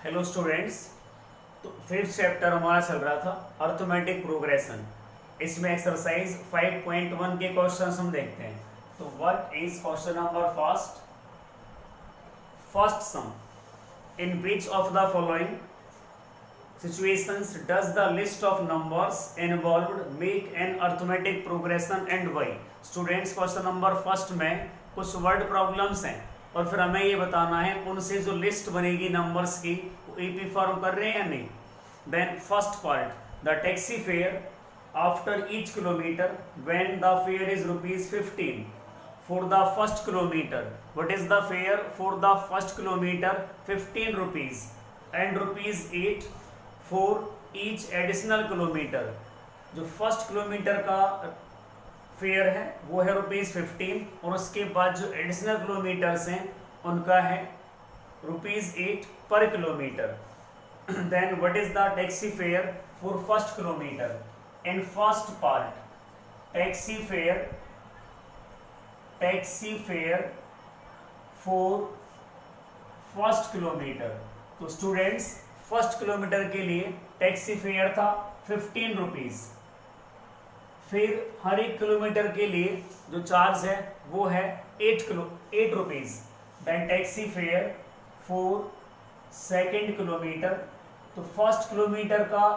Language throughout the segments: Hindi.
Hello students. तो फिफ्थ चैप्टर हमारा चल रहा था अर्थमेटिक प्रोग्रेशन। इसमें एक्सरसाइज 5.1 के क्वेश्चंस हम देखते हैं। तो what is question number first sum in which of the following situations does the list of numbers involved make an arithmetic progression and why। Students question number first में कुछ वर्ड प्रॉब्लम्स हैं और फिर हमें ये बताना है उनसे जो लिस्ट बनेगी नंबर्स की वो एपी फॉर्म कर रहे हैं या नहीं। Then first part, the taxi fare after each kilometre when the fare is ₹15 for the first kilometer। what is the fare for the first kilometer? 15 rupees and ₹8 for each additional kilometer। जो फर्स्ट किलोमीटर का फेयर है वो है ₹15 और उसके बाद जो एडिशनल किलोमीटर्स हैं उनका है ₹8 per kilometre. Then what is the taxi fare for first kilometre? In first part, taxi fare for first kilometre. तो स्टूडेंट्स फर्स्ट किलोमीटर के लिए टैक्सी फेयर था 15 रुपीज। फिर हर एक किलोमीटर के लिए जो चार्ज है वो है 8 rupees. Then taxi fare for second kilometre, तो फर्स्ट किलोमीटर का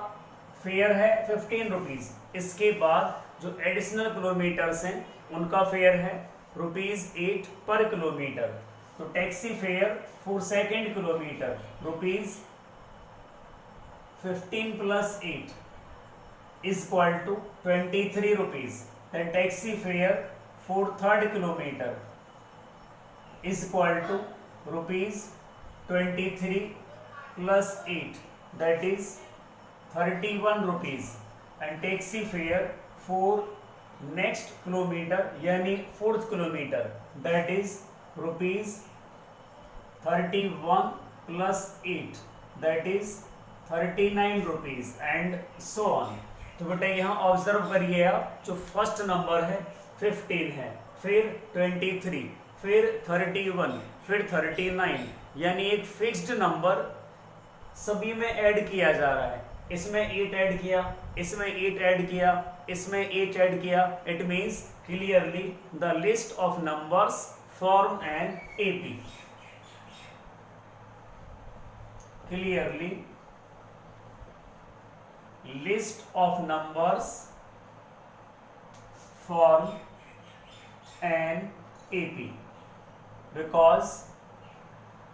फेयर है 15 रुपीज। इसके बाद जो एडिशनल किलोमीटर्स हैं उनका फेयर है ₹8 पर किलोमीटर। तो taxi fare for second kilometre ₹15 + 8 is equal to 23 rupees। Then taxi fare for third kilometer is equal to ₹23 + 8, that is 31 rupees। and taxi fare for next kilometer यानी fourth kilometer, that is ₹31 + 8, that is 39 rupees and so on. तो बेटा यहाँ ऑब्जर्व करिए आप, जो फर्स्ट नंबर है 15 है, फिर 23, फिर 31, फिर 39, यानी एक फिक्स्ड नंबर सभी में ऐड किया जा रहा है। इसमें 8 ऐड किया, इसमें 8 ऐड किया, इसमें 8 ऐड किया। It means clearly the list of numbers form an AP. Clearly list of numbers form an AP because,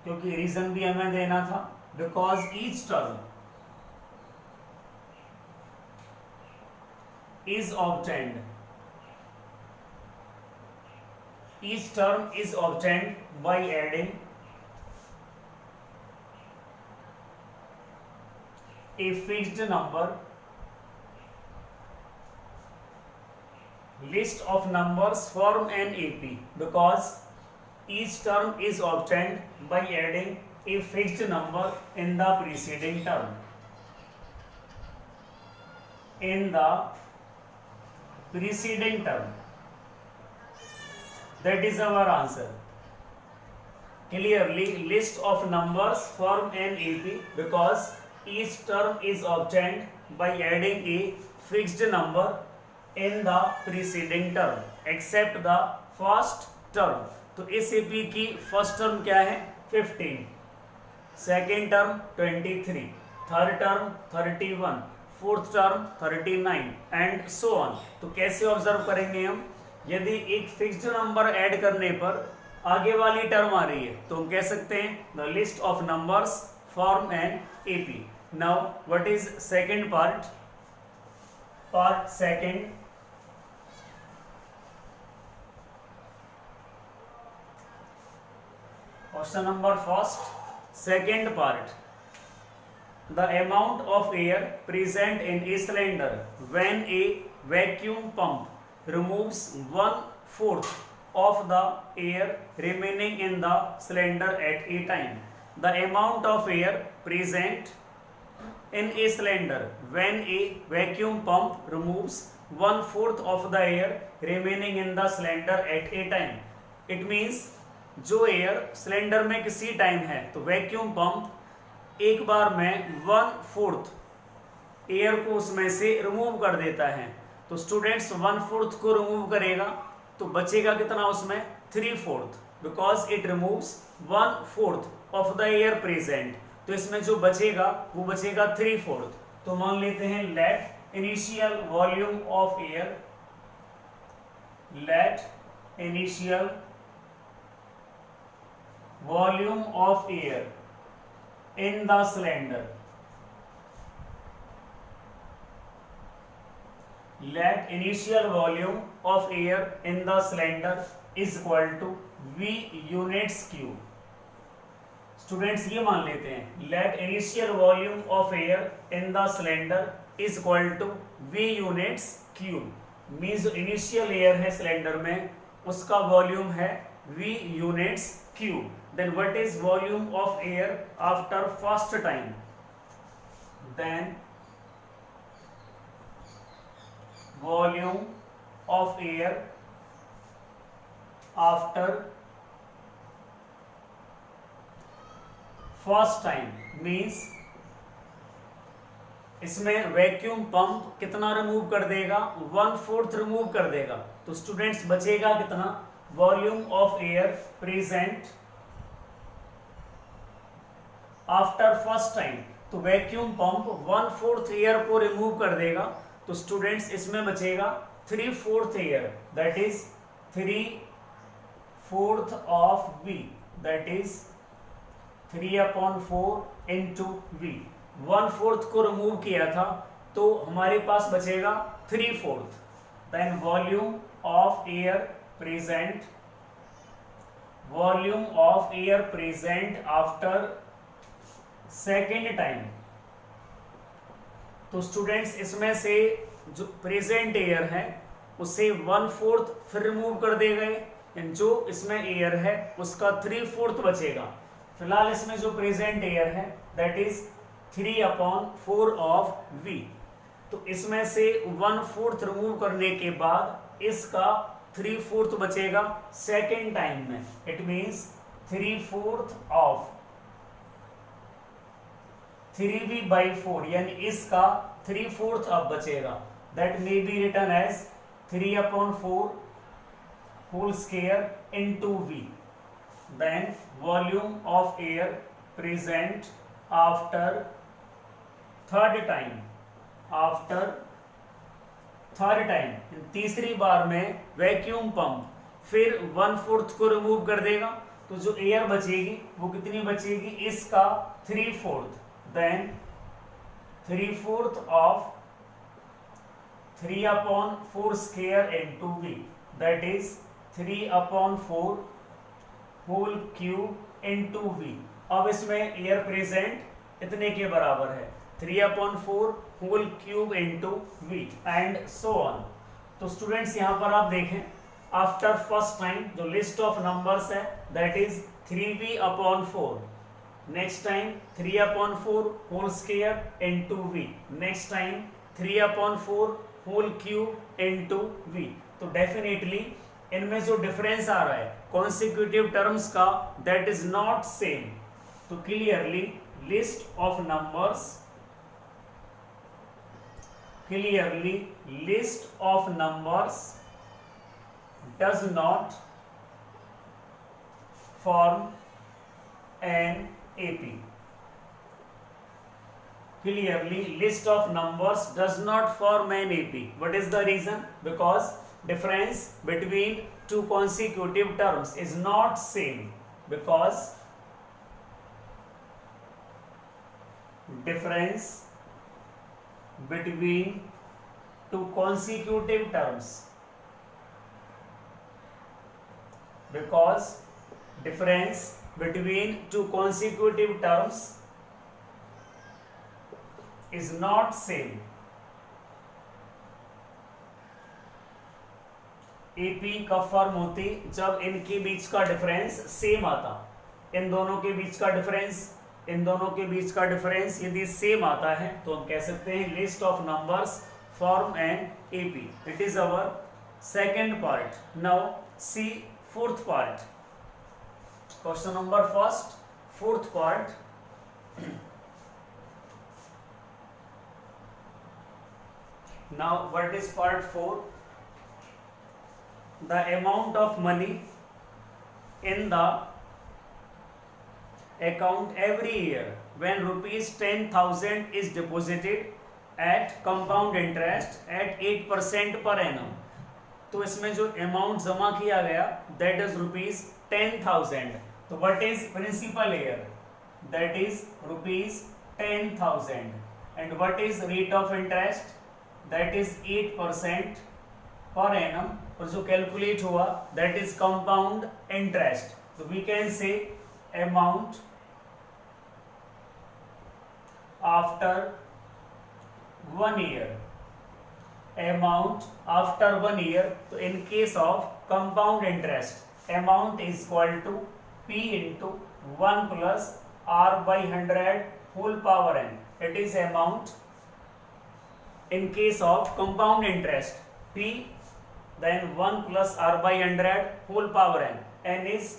क्योंकि रीजन भी हमें देना था, because each term is obtained by adding a fixed number। list of numbers form an AP because each term is obtained by adding a fixed number in the preceding term। that is our answer। clearly list of numbers form an AP because each term is obtained by adding a fixed number in the preceding term except the first term। तो इस एपी की फर्स्ट टर्म क्या है 15, second term 23, third term 31, fourth term 39 and so on. तो कैसे ऑब्जर्व करेंगे हम? यदि एक फिक्स्ड नंबर ऐड करने पर आगे वाली टर्म आ रही है तो हम कह सकते हैं the list of numbers form an AP. Now what is second part second, question number first second part, the amount of air present in a cylinder when A vacuum pump removes 1/4 of the air remaining in the cylinder at a time। the amount of air present in a cylinder when a vacuum pump removes 1/4 of the air remaining in the cylinder at a time। it means जो एयर सिलेंडर में किसी टाइम है तो वैक्यूम पंप एक बार में 1/4 एयर को उसमें से रिमूव कर देता है, तो स्टूडेंट्स 1/4 को रिमूव करेगा तो बचेगा कितना उसमें 3/4, because it removes 1/4 of the air present. तो इसमें जो बचेगा वो बचेगा 3/4। तो मान लेते हैं let initial volume of air, let initial volume of air in the cylinder, let initial volume of air in the cylinder is equal to V units cube। Students ये मान लेते हैं let initial volume of air in the cylinder is equal to V units cube, means जो इनिशियल एयर है सिलेंडर में उसका वॉल्यूम है V units cube। Then what is volume of air after first time? Then volume of air after first time means इसमें वैक्यूम पंप कितना रिमूव कर देगा, 1/4 रिमूव कर देगा। तो स्टूडेंट्स बचेगा कितना, volume of air present after first time. तो वैक्यूम पंप 1/4 एयर को रिमूव कर देगा, तो स्टूडेंट्स इसमें बचेगा 3/4 air, that is 3/4 of V, that is 3/4 into V। 1/4 को रिमूव किया था तो हमारे पास बचेगा 3/4। Then volume of air present, volume of air present after second time. तो स्टूडेंट्स इसमें से जो प्रेजेंट एयर है उसे 1/4 फिर रिमूव कर दे गए, जो इसमें एयर है उसका 3/4 बचेगा। फिलहाल इसमें जो प्रेजेंट एयर है दैट इज 3/4 ऑफ V। तो इसमें से 1/4 रिमूव करने के बाद इसका 3/4 बचेगा सेकेंड टाइम में, इट मीन्स 3/4 ऑफ 3V/4, यानी इसका 3/4 अब बचेगा, that may be written as 3/4 whole square into V। Then volume of air present after third time, after third time तीसरी बार में वैक्यूम पंप फिर 1/4 को रिमूव कर देगा, तो जो एयर बचेगी वो कितनी बचेगी, इसका 3/4। then 3/4 of 3/4 square into V, that is 3/4 whole cube into V। अब इसमें एयर प्रेजेंट इतने के बराबर है, 3/4 whole cube into V and so on. तो स्टूडेंट्स यहाँ पर आप देखें आफ्टर फर्स्ट टाइम जो लिस्ट ऑफ नंबर्स है that is 3V/4, next time 3/4 whole square into V, next time 3/4 whole cube into V। तो डेफिनेटली इनमें जो डिफरेंस आ रहा है कॉन्सिक्यूटिव टर्म्स का दैट इज नॉट सेम। तो clearly list of numbers, clearly list of numbers does not form an AP। Clearly list of numbers does not form an AP. What is the reason? Because difference between two consecutive terms is not same, because difference between two consecutive terms, because difference between two consecutive terms is not same। AP कब फॉर्म होती, जब इनके बीच का डिफरेंस सेम आता, इन दोनों के बीच का डिफरेंस, इन दोनों के बीच का डिफरेंस यदि सेम आता है तो हम कह सकते हैं list of numbers form an AP। It is our second part. Now see fourth part, question number first, fourth part. Now, what is part 4? The amount of money in the account every year when rupees 10,000 is deposited at compound interest at 8% per annum. तो इसमें जो अमाउंट जमा किया गया दैट इज रुपीज 10,000. तो what is principal here? That is rupees 10,000. And what is rate of interest? That is 8% per annum. और जो कैलकुलेट हुआ दैट इज कंपाउंड इंटरेस्ट. तो we can say amount after 1 year. Amount after 1 year. So in case of compound interest, amount is equal to P into 1 plus R by 100 whole power n. It is amount in case of compound interest. P then 1 plus R by 100 whole power n. N is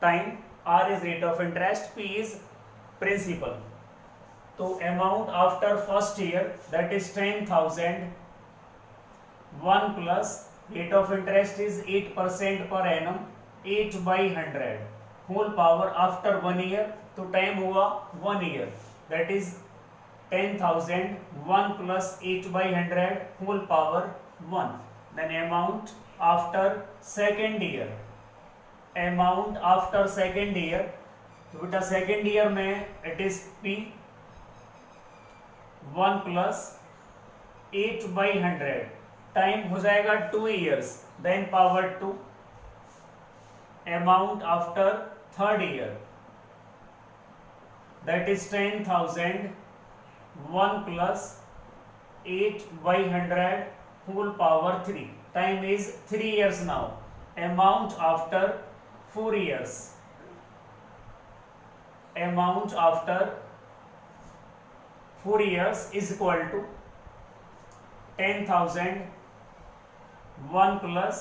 time, R is rate of interest, P is principal. तो amount after first year that is 10,000. 1 plus rate of interest is 8% per annum, 8 by 100 whole power after 1 year. तो टाइम हुआ 1 year. That is 10,000. 1 plus 8 by 100 whole power 1. Then amount after second year. Amount after second year. तो बेटा second year में it is P 1 plus 8 by 100. Time हो जाएगा 2 years. Then power 2. Amount after third year that is 10,000. 1 plus 8 by 100 whole power 3. Time is 3 years now. Amount after 4 years. Amount after 4 years is equal to 10,000. 1 plus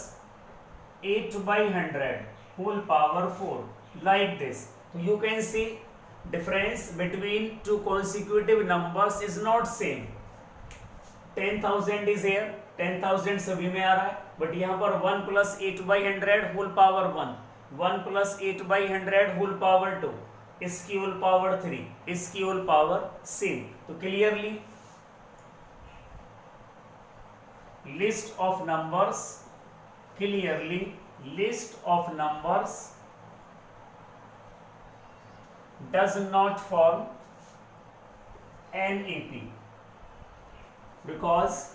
8 by 100 whole power 4. Like this. So you can see difference between two consecutive numbers is not same. 10,000 is here. 10,000 सभी में आ रहा है. But यहाँ पर 1 plus 8 by 100 whole power 1. 1 plus 8 by 100 whole power 2. इसकी whole power 3. इसकी whole power same. तो clearly list of numbers, clearly list of numbers does not form an AP because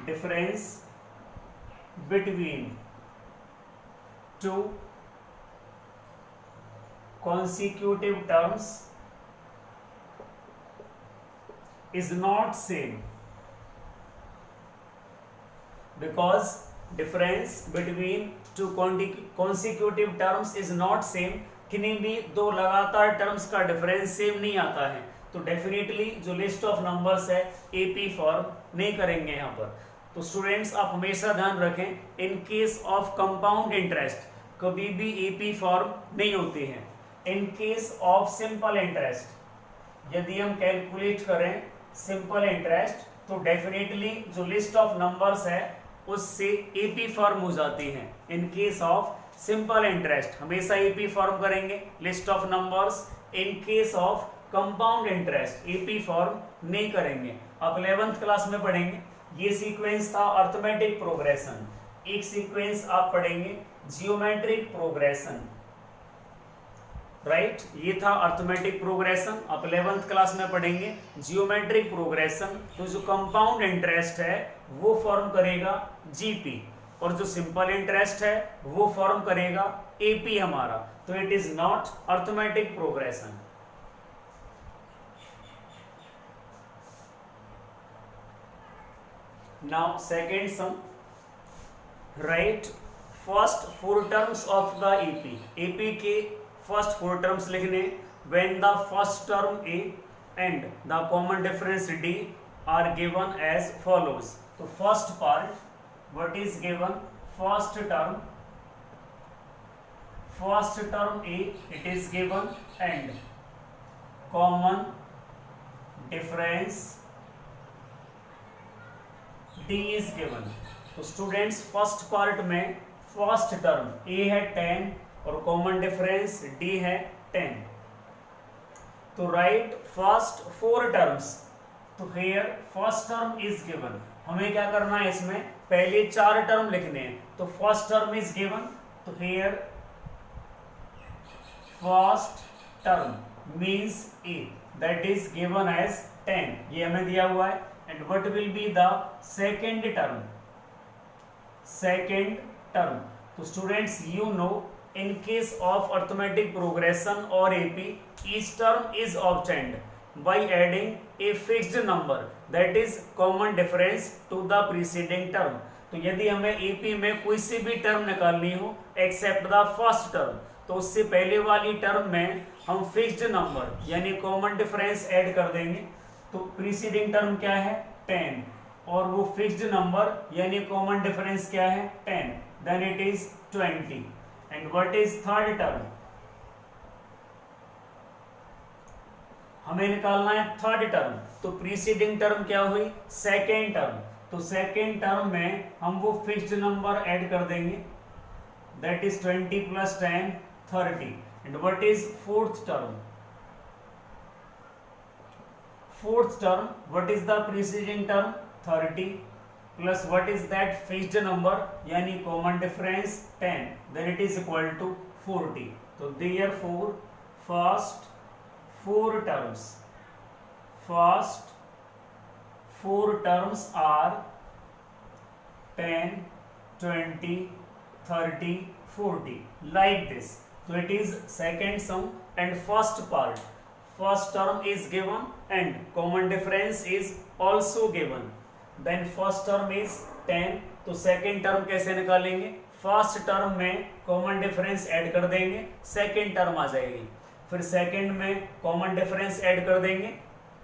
difference between two consecutive terms is not same. Because difference between two consecutive terms is not same. किन्हीं भी दो लगातार टर्म्स का डिफरेंस सेम नहीं आता है तो डेफिनेटली जो लिस्ट ऑफ नंबर्स है एपी फॉर्म नहीं करेंगे यहाँ पर. तो स्टूडेंट्स आप हमेशा ध्यान रखें इन केस ऑफ कंपाउंड इंटरेस्ट कभी भी एपी फॉर्म नहीं होती है. इन केस ऑफ सिंपल इंटरेस्ट यदि हम कैलकुलेट करें सिंपल इंटरेस्ट तो डेफिनेटली जो लिस्ट ऑफ नंबर्स है उससे एपी फॉर्म हो जाती है. इन केस ऑफ सिंपल इंटरेस्ट हमेशा एपी फॉर्म करेंगे list of numbers. In case of compound interest AP form नहीं करेंगे. आप 11th क्लास में पढ़ेंगे. ये सीक्वेंस था अर्थमेटिक प्रोग्रेशन. एक सीक्वेंस आप पढ़ेंगे जियोमेट्रिक प्रोग्रेशन. राइट ये था अर्थमेटिक प्रोग्रेशन. आप 11th क्लास में पढ़ेंगे जियोमेट्रिक प्रोग्रेशन. तो जो कंपाउंड इंटरेस्ट है वो फॉर्म करेगा जीपी और जो सिंपल इंटरेस्ट है वो फॉर्म करेगा एपी हमारा. तो it is not arithmetic progression. Now second sum. Write first 4 terms of the AP. AP के फर्स्ट 4 टर्म्स लिखने. When the first term a and the common difference d are given as follows. तो first part what is given first term a it is given and common difference d is given. तो स्टूडेंट्स फर्स्ट पार्ट में फर्स्ट टर्म a है 10 और कॉमन डिफरेंस d है 10। तो राइट फर्स्ट 4 टर्म्स। तो here first term is given. हमें क्या करना है, इसमें पहले 4 टर्म लिखने हैं। तो फर्स्ट टर्म इज गिवन। तो here first term means a that is given as 10, ये हमें दिया हुआ है। and what will be the second term? Second term, तो students you know in case of arithmetic progression or AP each term is obtained by adding a fixed number that is common difference to the preceding term। तो यदि हमें AP में कोई सी भी टर्म निकालनी हो एक्सेप्ट द फर्स्ट टर्म, तो उससे पहले वाली टर्म में हम फिक्स्ड नंबर यानी कॉमन डिफरेंस ऐड कर देंगे। तो प्रीसीडिंग टर्म क्या है 10 और वो फिक्स्ड नंबर यानी कॉमन डिफरेंस क्या है 10, then it is 20। And what is third term? हमें निकालना है थर्ड टर्म। तो प्रीसीडिंग टर्म क्या हुई सेकेंड टर्म। तो सेकेंड टर्म में हम वो फिक्स्ड नंबर ऐड कर देंगे, that is 20 plus 10 30। And what is fourth term? Fourth term, what is the preceding term 30 plus what is that fixed number यानी common difference 10, then it is equal to 40। तो therefore first 4 terms are 10 20 30 40 like this। So it is second sum and first part, first term is given and common difference is also given, then first term is 10। तो second term कैसे निकालेंगे? फर्स्ट टर्म में कॉमन डिफरेंस ऐड कर देंगे, सेकेंड टर्म आ जाएगी। फिर सेकेंड में कॉमन डिफरेंस ऐड कर देंगे,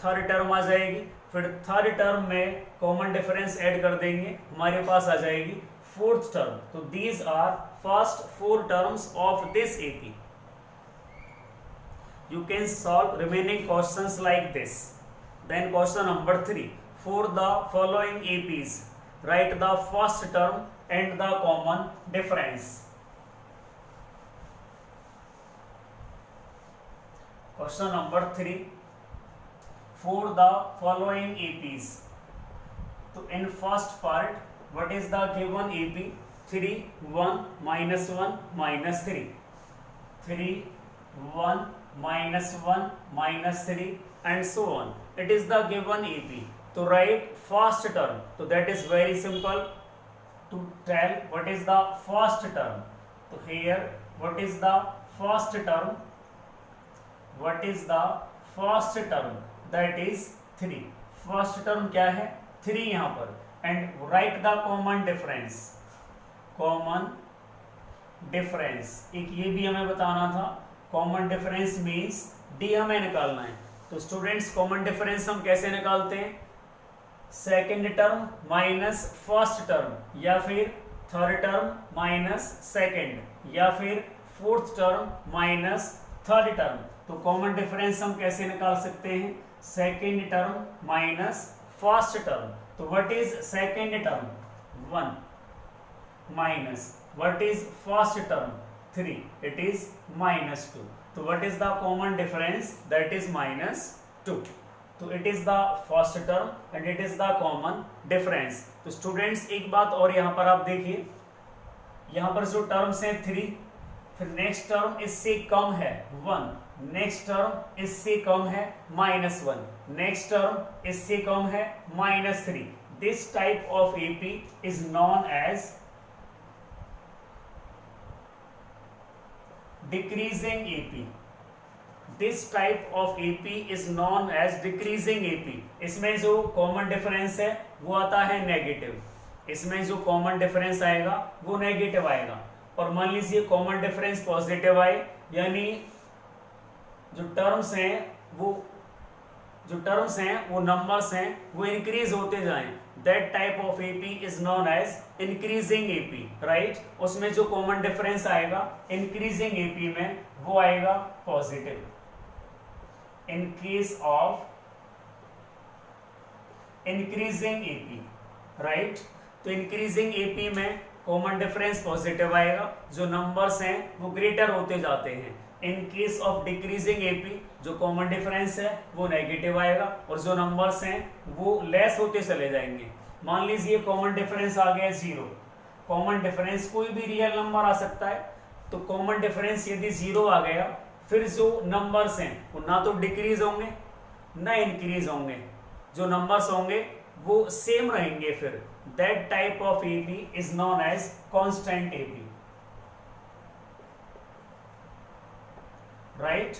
थर्ड टर्म आ जाएगी। फिर थर्ड टर्म में कॉमन डिफरेंस ऐड कर देंगे, हमारे पास आ जाएगी फोर्थ टर्म। तो these are first 4 terms of this AP. You can solve remaining questions like this. Then question number 3, for the following APs write the first term and the common difference। Question number 3, for the following APs। तो in first part what is the given AP? 3 1 minus 1 minus 3, 3 1 minus 1 minus 3 and so on, it is the given AP। तो write first term। तो that is very simple to tell what is the first term। तो here what is the first term? What is the first term? That is 3। first term क्या है 3 यहाँ पर। and write the common difference। common difference एक ये भी हमें बताना था, कॉमन डिफरेंस मीन्स डी हमें निकालना है। तो स्टूडेंट्स कॉमन डिफरेंस हम कैसे निकालते हैं? Second term minus first term, या फिर थर्ड टर्म माइनस सेकेंड, या फिर fourth term minus third term. तो कॉमन डिफरेंस हम कैसे निकाल सकते हैं? Second term minus first term. तो what is second term? 1 minus what is first term? 3, it is minus 2। तो what is the common difference? That is minus 2। तो it is the first term and it is the common difference। तो students एक बात और यहाँ पर आप देखिए, यहाँ पर जो टर्म्स हैं 3, फिर नेक्स्ट टर्म इससे कम है 1, नेक्स्ट टर्म इससे कम है -1, नेक्स्ट टर्म इससे कम है -3। This type of AP is non as decreasing AP। this type of AP is known as decreasing AP। इसमें जो कॉमन डिफरेंस है वो आता है नेगेटिव, इसमें जो कॉमन डिफरेंस आएगा वो नेगेटिव आएगा। और मान लीजिए कॉमन डिफरेंस पॉजिटिव आए, यानी जो टर्म्स हैं वो नंबर्स हैं वो इंक्रीज होते जाएं, that type of AP is known as increasing AP, right. उसमें जो कॉमन डिफरेंस आएगा इंक्रीजिंग एपी में वो आएगा positive. In case of increasing AP, right. तो इंक्रीजिंग एपी में कॉमन डिफरेंस पॉजिटिव आएगा, जो नंबर्स हैं वो ग्रेटर होते जाते हैं। In case of decreasing AP जो कॉमन डिफरेंस है वो नेगेटिव आएगा और जो नंबर्स हैं वो लेस होते चले जाएंगे। मान लीजिए कॉमन डिफरेंस आ गया 0। कॉमन डिफरेंस कोई भी रियल नंबर आ सकता है, तो कॉमन डिफरेंस यदि 0 आ गया, फिर जो नंबर्स हैं वो ना तो डिक्रीज होंगे ना इंक्रीज होंगे, जो नंबर्स होंगे वो सेम रहेंगे। फिर that type of AP is known as constant AP, right.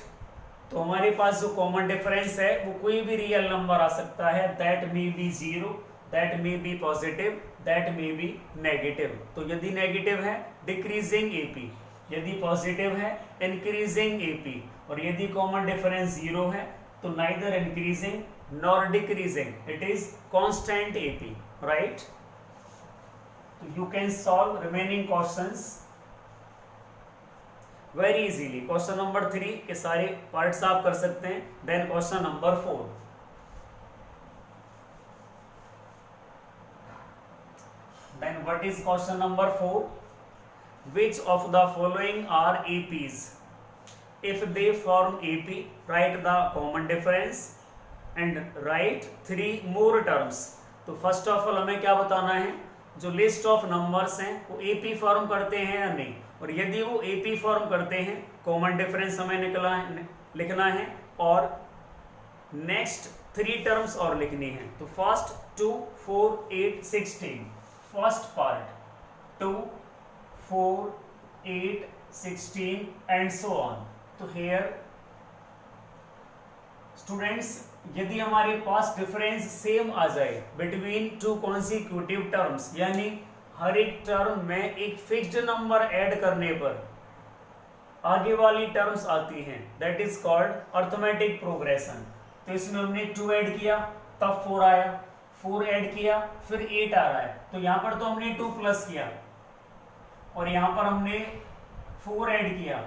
तो हमारे पास जो कॉमन डिफरेंस है वो कोई भी रियल नंबर आ सकता है, that may be 0, that may be positive, that may be negative. तो यदि नेगेटिव है डिक्रीजिंग एपी, यदि पॉजिटिव है इंक्रीजिंग एपी, और यदि कॉमन डिफरेंस 0 है तो neither increasing nor decreasing, it is constant AP, right. तो you can solve remaining questions very easily. Question number 3 के सारे पार्ट्स आप कर सकते हैं। Then question number 4, then what is question number 4? Which of the following are APs? If they form AP, write the common difference and write 3 more terms. तो फर्स्ट ऑफ ऑल हमें क्या बताना है, जो लिस्ट ऑफ नंबर्स हैं वो AP फॉर्म करते हैं या नहीं, और यदि वो AP फॉर्म करते हैं कॉमन डिफरेंस हमें लिखना है और नेक्स्ट 3 टर्म्स और लिखनी है। तो first 2, 4, 8, 16, first part 2, 4, 8, 16 and so on. तो हियर स्टूडेंट्स, यदि हमारे पास डिफरेंस सेम आ जाए बिटवीन 2 कॉन्सिक्यूटिव टर्म्स, यानी हर एक टर्म में एक फिक्स्ड नंबर ऐड करने पर आगे वाली टर्म्स आती हैं, that is called arithmetic progression. तो इसमें हमने 2 ऐड किया तब 4 आया, 4 ऐड किया फिर 8 आ रहा है, तो यहां पर तो हमने 2 प्लस किया, और यहां पर हमने 4 ऐड किया,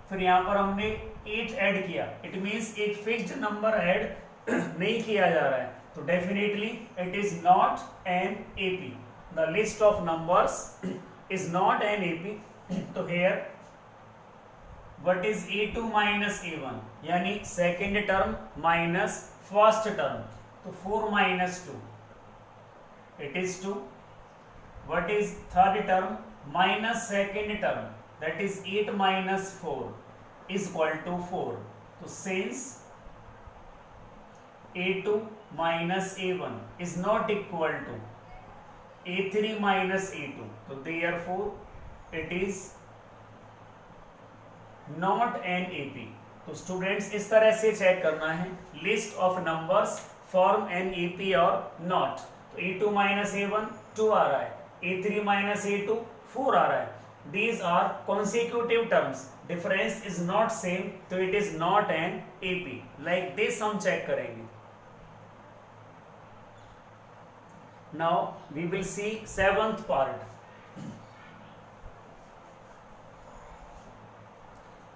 फिर यहां पर हमने 8 ऐड किया। इट मींस एक फिक्स्ड नंबर ऐड नहीं किया जा रहा है, तो definitely it is not an AP. The list of numbers is not an AP. तो here what is a2 minus a1, यानी second term minus first term, तो 4 minus 2 it is 2. What is third term minus second term, that is 8 minus 4 is equal to 4. So since a2 minus a1 is not equal to a3 minus a2, so therefore it is not an AP. तो स्टूडेंट्स इस तरह से चेक करना है list of numbers form an AP और नॉट। तो a2 माइनस a1 2 आ रहा है, a3 माइनस a2 4 आ रहा है, these are consecutive terms, difference is not same, तो it is not an AP. like this हम चेक करेंगे। now we will see 7th part.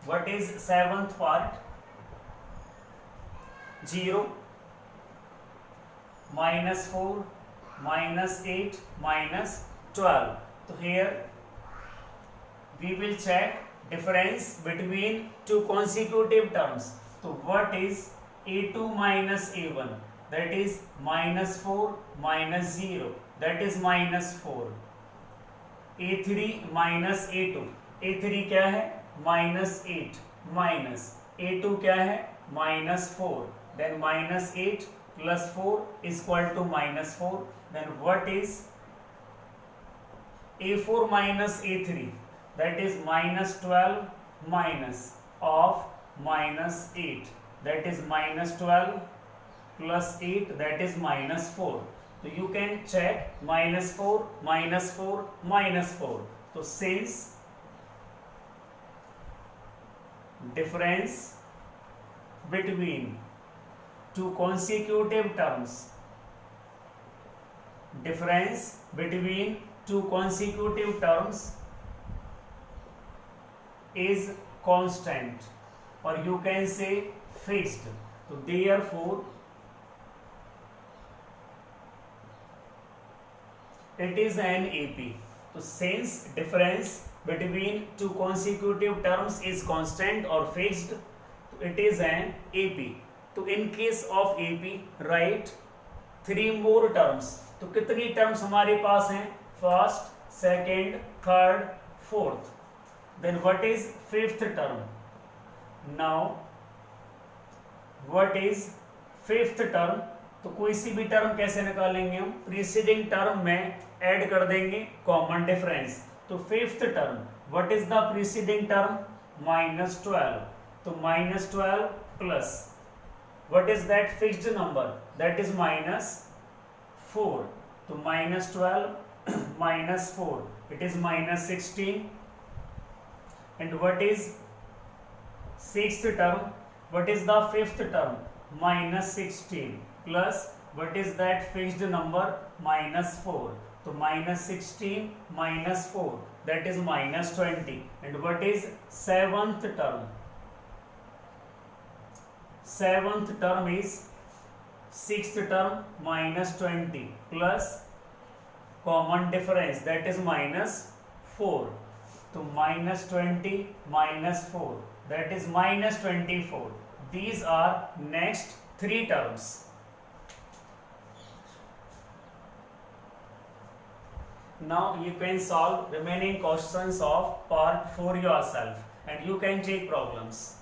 what is 7th part? 0 minus 4 minus 8 minus 12. So here we will check difference between 2 consecutive terms. So what is a2 minus a1? That is minus 4 minus 0, that is minus 4. a3 minus a2, a3 क्या है minus 8 minus a2 क्या है minus 4, then minus 8 plus 4 is equal to minus 4. Then what is a4 minus a3? That is minus 12 minus of minus 8, that is minus 12 plus 8, that is minus 4. So you can check minus 4 minus 4 minus 4. So since difference between 2 consecutive terms, difference between 2 consecutive terms is constant, or you can say fixed. So therefore it is an AP. So since difference between two consecutive terms is constant or fixed, it is an AP. तो in case of AP write 3 more terms. तो कितनी terms हमारे पास हैं? First, second, third, fourth. Then what is fifth term? Now what is fifth term? तो कोई सी भी टर्म कैसे निकालेंगे हम? प्रीसीडिंग टर्म में ऐड कर देंगे कॉमन डिफरेंस. तो fifth term, what is the preceding term? -12. तो -12 plus what is that fixed number? That is -4. तो -12 -4, it is -16. And what is sixth term? What is the fifth term? -16 plus what is that fixed number? -4. तो -16 -4, that is -20. And what is seventh term? Seventh term is sixth term -20 plus common difference, that is -4. तो -20 -4, that is -24. These are next 3 terms. Now you can solve remaining questions of part 4 yourself and you can take problems.